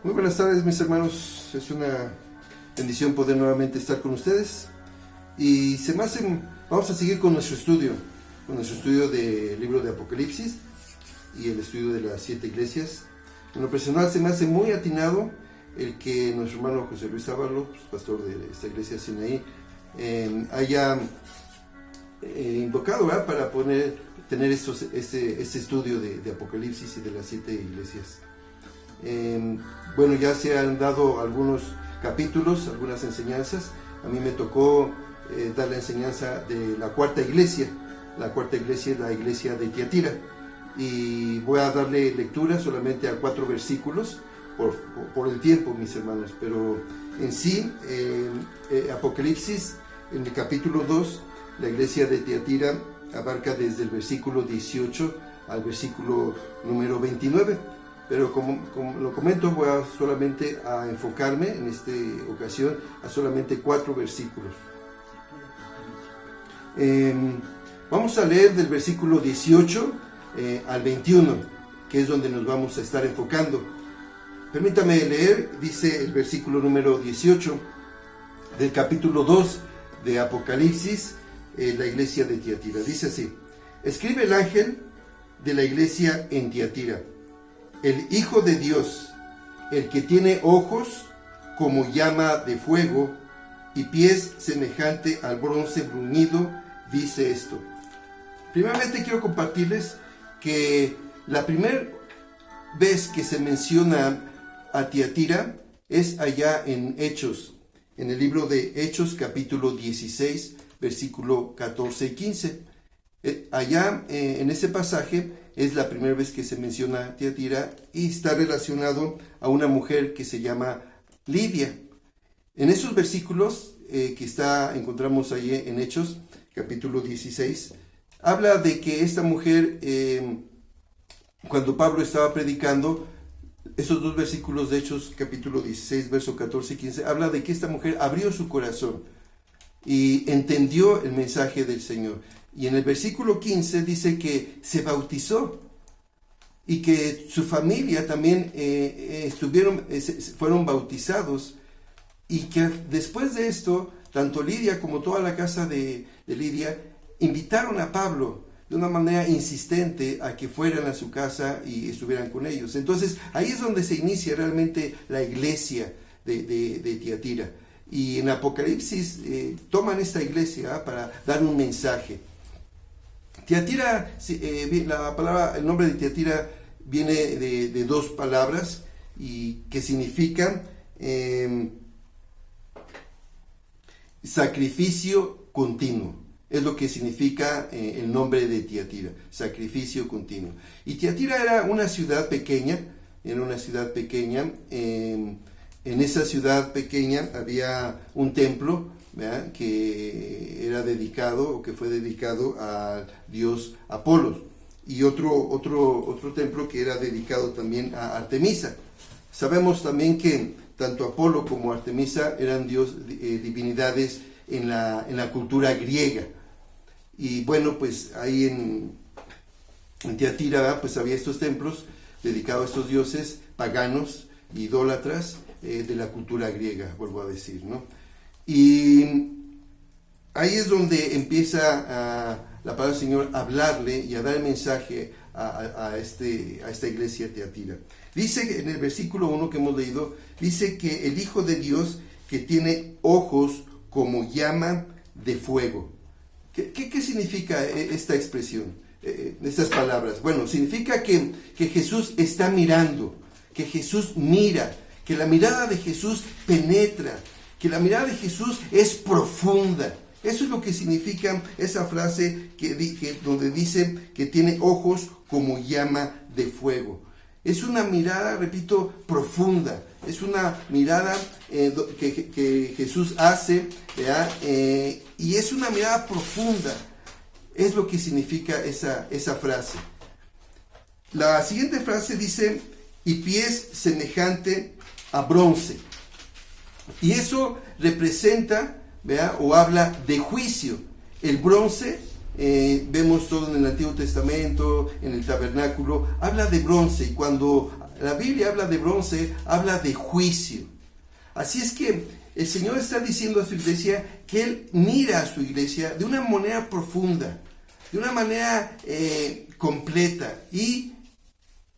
Muy buenas tardes, mis hermanos. Es una bendición poder nuevamente estar con ustedes. Y vamos a seguir con nuestro estudio del libro de Apocalipsis y el estudio de las 7 iglesias. En lo personal se me hace muy atinado el que nuestro hermano José Luis Ábalos, pastor de esta iglesia Sinaí, haya invocado para tener este estudio de Apocalipsis y de las 7 iglesias. Bueno, ya se han dado algunos capítulos, algunas enseñanzas. A mí me tocó dar la enseñanza de la cuarta iglesia. La cuarta iglesia es la iglesia de Tiatira. Y voy a darle lectura solamente a 4 versículos por el tiempo, mis hermanos. Pero en sí, Apocalipsis, en el capítulo 2, la iglesia de Tiatira abarca desde el versículo 18 al versículo número 29. Pero como lo comento, voy solamente a enfocarme en esta ocasión a solamente 4 versículos. Vamos a leer del versículo 18 al 21, que es donde nos vamos a estar enfocando. Permítame leer, dice el versículo número 18 del capítulo 2 de Apocalipsis, la iglesia de Tiatira. Dice así: escribe el ángel de la iglesia en Tiatira, el Hijo de Dios, el que tiene ojos como llama de fuego y pies semejante al bronce bruñido, dice esto. Primeramente quiero compartirles que la primera vez que se menciona a Tiatira es allá en Hechos, en el libro de Hechos capítulo 16, versículo 14 y 15. Allá en ese pasaje es la primera vez que se menciona Tiatira y está relacionado a una mujer que se llama Lidia. En esos versículos que encontramos ahí en Hechos, capítulo 16, habla de que esta mujer, cuando Pablo estaba predicando, esos 2 versículos de Hechos, capítulo 16, verso 14 y 15, habla de que esta mujer abrió su corazón y entendió el mensaje del Señor. Y en el versículo 15 dice que se bautizó y que su familia también fueron bautizados, y que después de esto, tanto Lidia como toda la casa de Lidia invitaron a Pablo de una manera insistente a que fueran a su casa y estuvieran con ellos. Entonces ahí es donde se inicia realmente la iglesia de Tiatira. Y en Apocalipsis toman esta iglesia para dar un mensaje. Tiatira, el nombre de Tiatira viene de 2 palabras y que significan sacrificio continuo. Es lo que significa el nombre de Tiatira, sacrificio continuo. Y Tiatira era una ciudad pequeña. En esa ciudad pequeña había un templo, ¿verdad?, que era dedicado, o que fue dedicado al dios Apolos, y otro templo que era dedicado también a Artemisa. Sabemos también que tanto Apolo como Artemisa eran divinidades en la cultura griega. Y bueno, pues ahí en Tiatira, pues había estos templos dedicados a estos dioses paganos, idólatras, de la cultura griega, vuelvo a decir, ¿no? Y ahí es donde empieza la palabra del Señor a hablarle y a dar el mensaje a esta iglesia de Tiatira. Dice en el versículo 1 que hemos leído, dice que el Hijo de Dios, que tiene ojos como llama de fuego. ¿Qué significa esta expresión, estas palabras? Bueno, significa que Jesús está mirando, que Jesús mira, que la mirada de Jesús penetra, que la mirada de Jesús es profunda. Eso es lo que significa esa frase donde dice que tiene ojos como llama de fuego. Es una mirada, repito, profunda. Es una mirada que Jesús hace, ¿verdad? Y es una mirada profunda. Es lo que significa esa frase. La siguiente frase dice, y pies semejante a bronce. Y eso representa, ¿verdad?, o habla de juicio. El bronce, vemos todo en el Antiguo Testamento, en el tabernáculo, habla de bronce. Y cuando la Biblia habla de bronce, habla de juicio. Así es que el Señor está diciendo a su iglesia que Él mira a su iglesia de una manera profunda, de una manera completa, y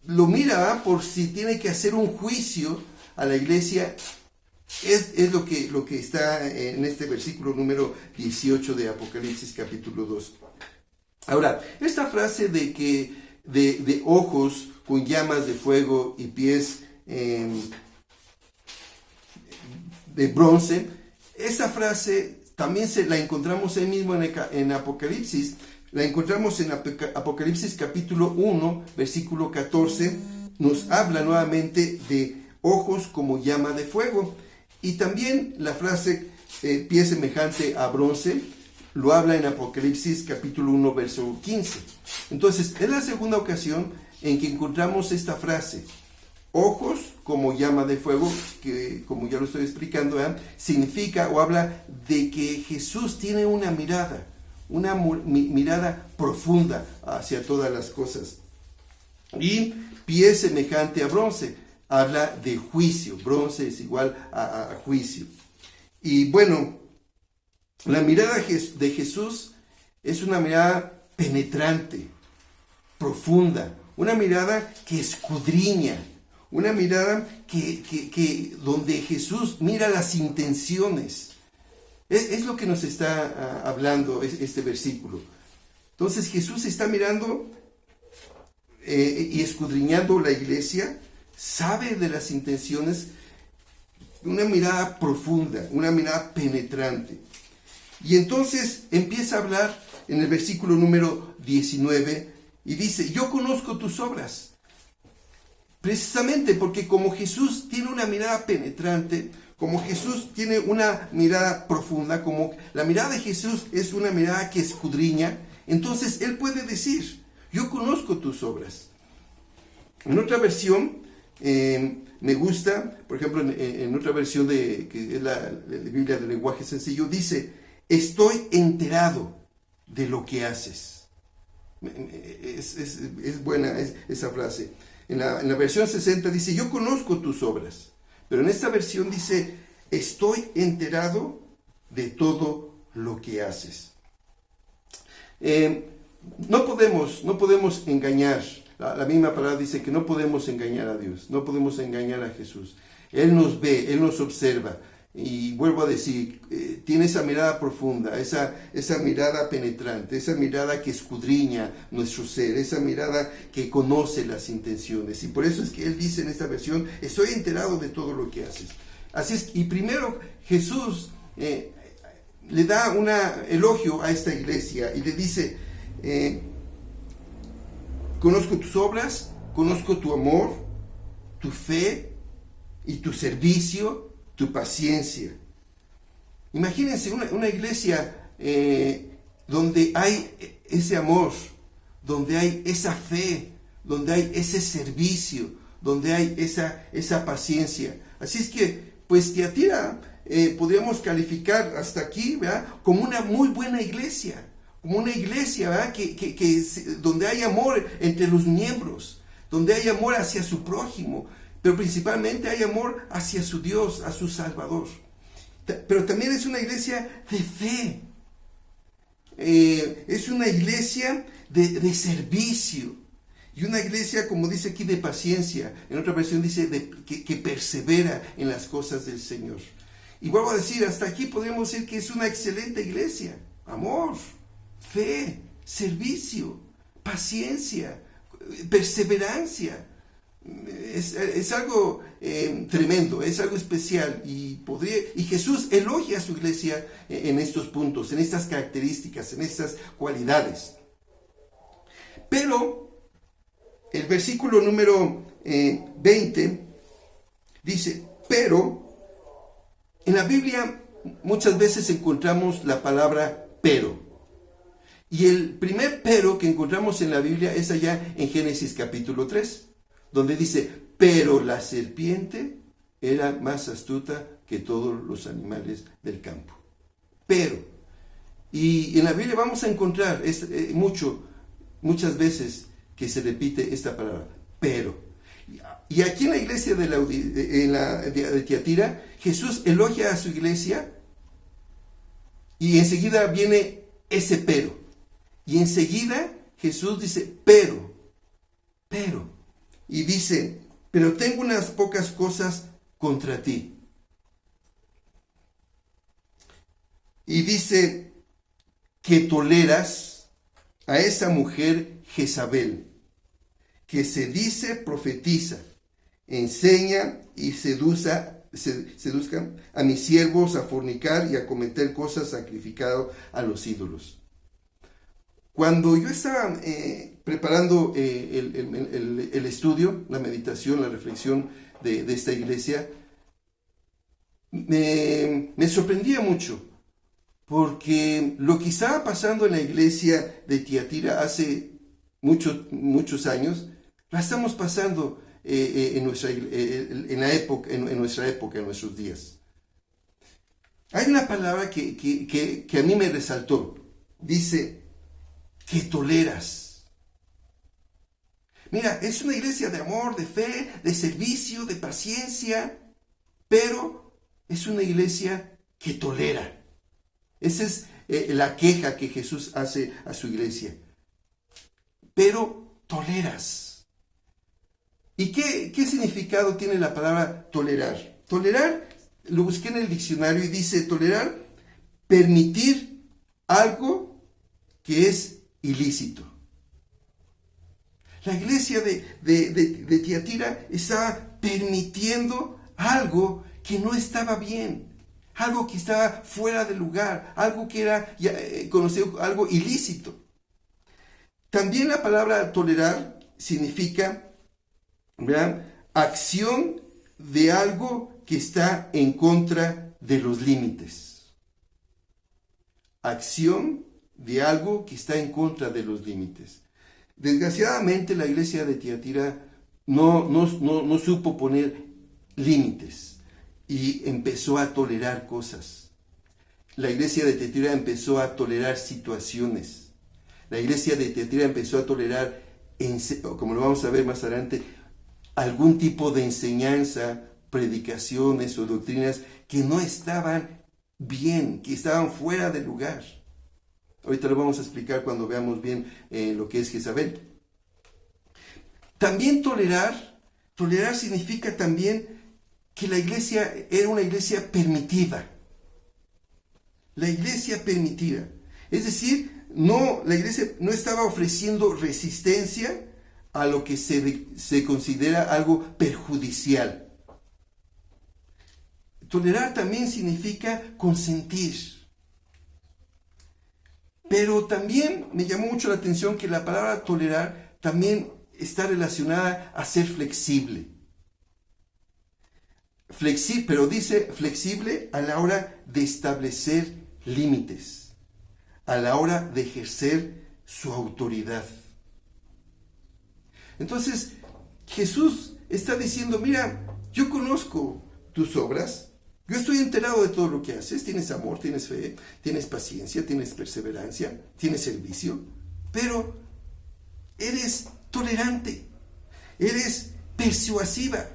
lo mira por si tiene que hacer un juicio a la iglesia. Es lo que está en este versículo número 18 de Apocalipsis capítulo 2. Ahora, esta frase de ojos con llamas de fuego y pies de bronce, esa frase también la encontramos ahí mismo en Apocalipsis. La encontramos en Apocalipsis capítulo 1, versículo 14. Nos habla nuevamente de ojos como llama de fuego. Y también la frase pie semejante a bronce lo habla en Apocalipsis capítulo 1, verso 15. Entonces, es la segunda ocasión en que encontramos esta frase. Ojos como llama de fuego, que como ya lo estoy explicando, significa o habla de que Jesús tiene una mirada profunda hacia todas las cosas. Y pie semejante a bronce, habla de juicio. Bronce es igual a juicio. Y bueno, la mirada de Jesús es una mirada penetrante, profunda, una mirada que escudriña, una mirada que donde Jesús mira las intenciones. Es lo que nos está hablando este versículo. Entonces Jesús está mirando y escudriñando la iglesia, sabe de las intenciones, una mirada profunda, una mirada penetrante. Y entonces empieza a hablar en el versículo número 19 y dice, yo conozco tus obras. Precisamente porque como Jesús tiene una mirada penetrante, como Jesús tiene una mirada profunda, como la mirada de Jesús es una mirada que escudriña, entonces Él puede decir, yo conozco tus obras. En otra versión, me gusta, por ejemplo, en otra versión que es la Biblia del lenguaje sencillo, dice, estoy enterado de lo que haces. Es buena esa frase. En la versión 60 dice, yo conozco tus obras. Pero en esta versión dice, estoy enterado de todo lo que haces. No podemos engañar. La misma palabra dice que no podemos engañar a Dios, no podemos engañar a Jesús. Él nos ve, Él nos observa. Y vuelvo a decir, tiene esa mirada profunda, esa mirada penetrante, esa mirada que escudriña nuestro ser, esa mirada que conoce las intenciones. Y por eso es que Él dice en esta versión, estoy enterado de todo lo que haces. Así es, y primero Jesús le da un elogio a esta iglesia y le dice, conozco tus obras, conozco tu amor, tu fe y tu servicio, tu paciencia. Imagínense una iglesia donde hay ese amor, donde hay esa fe, donde hay ese servicio, donde hay esa paciencia. Así es que, pues Tiatira podríamos calificar hasta aquí, ¿verdad?, como una muy buena iglesia, como una iglesia, ¿verdad?, donde hay amor entre los miembros, donde hay amor hacia su prójimo, pero principalmente hay amor hacia su Dios, a su Salvador. Pero también es una iglesia de fe. Es una iglesia de servicio. Y una iglesia, como dice aquí, de paciencia. En otra versión dice que persevera en las cosas del Señor. Y vuelvo a decir, hasta aquí podemos decir que es una excelente iglesia. Amor, fe, servicio, paciencia, perseverancia. Es algo tremendo, es algo especial, y Jesús elogia a su iglesia en estos puntos, en estas características, en estas cualidades. Pero el versículo número 20 dice, pero en la Biblia muchas veces encontramos la palabra pero. Y el primer pero que encontramos en la Biblia es allá en Génesis capítulo 3. Donde dice, pero la serpiente era más astuta que todos los animales del campo. Pero, y en la Biblia vamos a encontrar muchas veces que se repite esta palabra, pero. Y Y aquí en la iglesia de Tiatira, Jesús elogia a su iglesia y enseguida viene ese pero. Y enseguida Jesús dice, pero. Y dice, pero tengo unas pocas cosas contra ti. Y dice que toleras a esa mujer Jezabel, que se dice profetiza, enseña y seduzcan a mis siervos a fornicar y a cometer cosas sacrificadas a los ídolos. Cuando yo estaba preparando el estudio, la meditación, la reflexión de esta iglesia, me sorprendía mucho, porque lo que estaba pasando en la iglesia de Tiatira hace muchos años, la estamos pasando en nuestra época, en nuestros días. Hay una palabra que a mí me resaltó. Dice, que toleras. Mira, es una iglesia de amor, de fe, de servicio, de paciencia, pero es una iglesia que tolera. Esa es la queja que Jesús hace a su iglesia. Pero toleras. ¿Y qué significado tiene la palabra tolerar? Tolerar, lo busqué en el diccionario y dice tolerar, permitir algo que es ilícito. La iglesia de Tiatira estaba permitiendo algo que no estaba bien, algo que estaba fuera de lugar, algo que era conocido, algo ilícito. También la palabra tolerar significa, ¿verdad?, acción de algo que está en contra de los límites. Acción de algo que está en contra de los límites. Desgraciadamente la iglesia de Tiatira no supo poner límites y empezó a tolerar cosas. La iglesia de Tiatira empezó a tolerar situaciones. La iglesia de Tiatira empezó a tolerar, como lo vamos a ver más adelante, algún tipo de enseñanza, predicaciones o doctrinas que no estaban bien, que estaban fuera de lugar. Ahorita lo vamos a explicar cuando veamos bien lo que es Jezabel. También tolerar significa también que la iglesia era una iglesia permitida. La iglesia permitida. Es decir, la iglesia no estaba ofreciendo resistencia a lo que se considera algo perjudicial. Tolerar también significa consentir. Pero también me llamó mucho la atención que la palabra tolerar también está relacionada a ser flexible. Pero dice flexible a la hora de establecer límites, a la hora de ejercer su autoridad. Entonces, Jesús está diciendo, mira, yo conozco tus obras, yo estoy enterado de todo lo que haces, tienes amor, tienes fe, tienes paciencia, tienes perseverancia, tienes servicio, pero eres tolerante, eres persuasiva,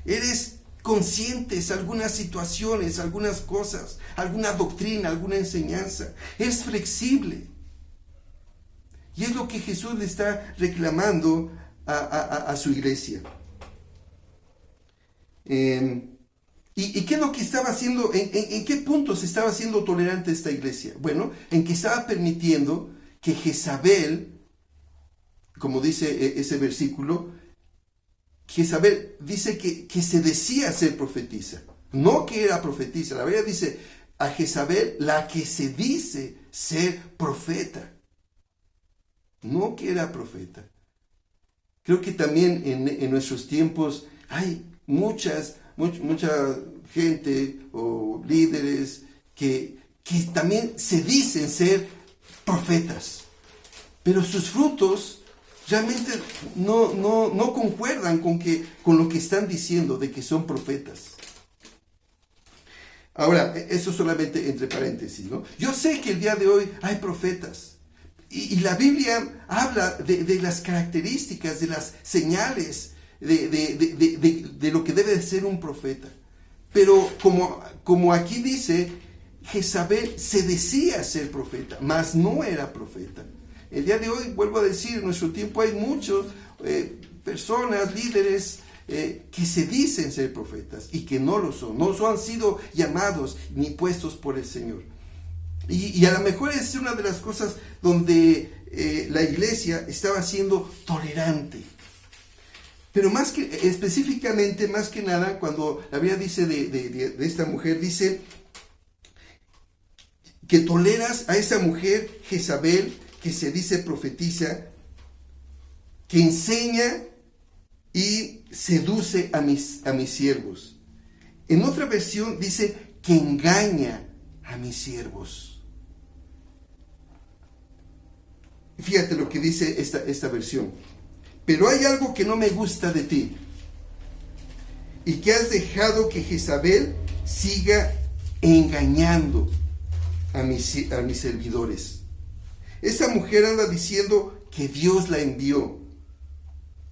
eres conscientes algunas situaciones, algunas cosas, alguna doctrina, alguna enseñanza, eres flexible. Y es lo que Jesús le está reclamando a su iglesia. ¿Y qué es lo que estaba haciendo? ¿En qué puntos estaba siendo tolerante esta iglesia? Bueno, en que estaba permitiendo que Jezabel, como dice ese versículo, Jezabel dice que se decía ser profetisa, no que era profetisa. La Biblia dice a Jezabel la que se dice ser profeta, no que era profeta. Creo que también en nuestros tiempos hay mucha gente o líderes que también se dicen ser profetas, pero sus frutos realmente no concuerdan con lo que están diciendo de que son profetas. Ahora, eso solamente entre paréntesis, ¿no? Yo sé que el día de hoy hay profetas. Y la Biblia habla de las características, de las señales, de ser un profeta. Pero como aquí dice, Jezabel se decía ser profeta, mas no era profeta. El día de hoy, vuelvo a decir, en nuestro tiempo hay muchos personas, líderes, que se dicen ser profetas y que no lo son. No han sido llamados ni puestos por el Señor. Y a lo mejor es una de las cosas donde la iglesia estaba siendo tolerante. Pero específicamente, más que nada, cuando la Biblia dice de esta mujer, dice que toleras a esa mujer Jezabel, que se dice profetiza, que enseña y seduce a mis siervos. En otra versión dice que engaña a mis siervos. Fíjate lo que dice esta versión. Pero hay algo que no me gusta de ti, y que has dejado que Jezabel siga engañando a mis servidores. Esa mujer anda diciendo que Dios la envió,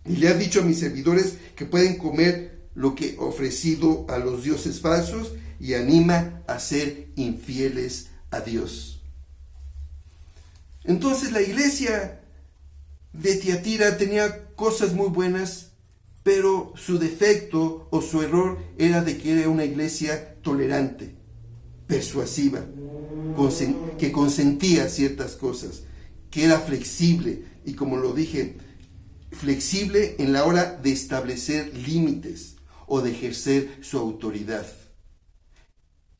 y le ha dicho a mis servidores que pueden comer lo que he ofrecido a los dioses falsos, y anima a ser infieles a Dios. Entonces la iglesia de Tiatira tenía cosas muy buenas, pero su defecto o su error era de que era una iglesia tolerante, persuasiva, que consentía ciertas cosas, que era flexible, y como lo dije, flexible en la hora de establecer límites o de ejercer su autoridad.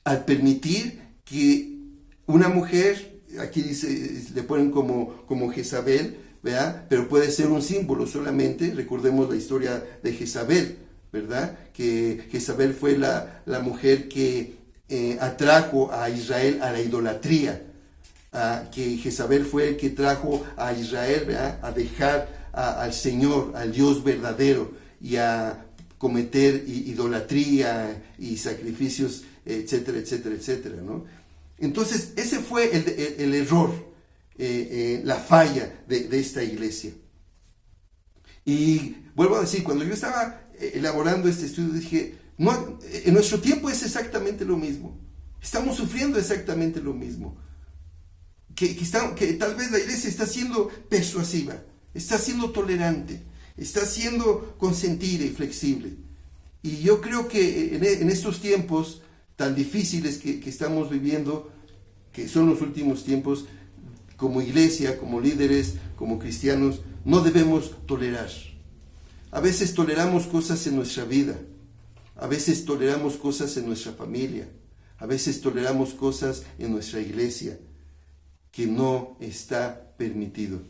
Al permitir que una mujer, aquí dice, le ponen como Jezabel, ¿verdad? Pero puede ser un símbolo solamente. Recordemos la historia de Jezabel, ¿verdad? Que Jezabel fue la mujer que atrajo a Israel a la idolatría. Que Jezabel fue el que trajo a Israel, ¿verdad?, a dejar al Señor, al Dios verdadero, y a cometer idolatría y sacrificios, etcétera, etcétera, etcétera, ¿no? Entonces, ese fue el error. La falla de esta iglesia. Y vuelvo a decir, cuando yo estaba elaborando este estudio, dije, no, en nuestro tiempo es exactamente lo mismo. Estamos sufriendo exactamente lo mismo. Que tal vez la iglesia está siendo persuasiva, está siendo tolerante, está siendo consentida y flexible. Y yo creo que en estos tiempos tan difíciles que estamos viviendo, que son los últimos tiempos, como iglesia, como líderes, como cristianos, no debemos tolerar. A veces toleramos cosas en nuestra vida, a veces toleramos cosas en nuestra familia, a veces toleramos cosas en nuestra iglesia que no está permitido,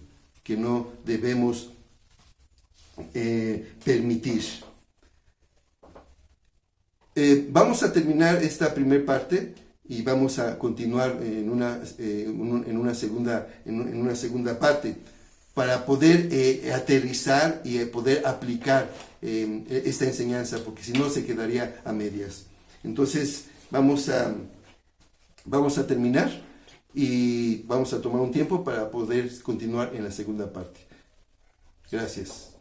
que no debemos permitir. Vamos a terminar esta primera parte y vamos a continuar en una segunda parte para poder aterrizar y poder aplicar esta enseñanza, porque si no se quedaría a medias. Entonces vamos a terminar y vamos a tomar un tiempo para poder continuar en la segunda parte. Gracias.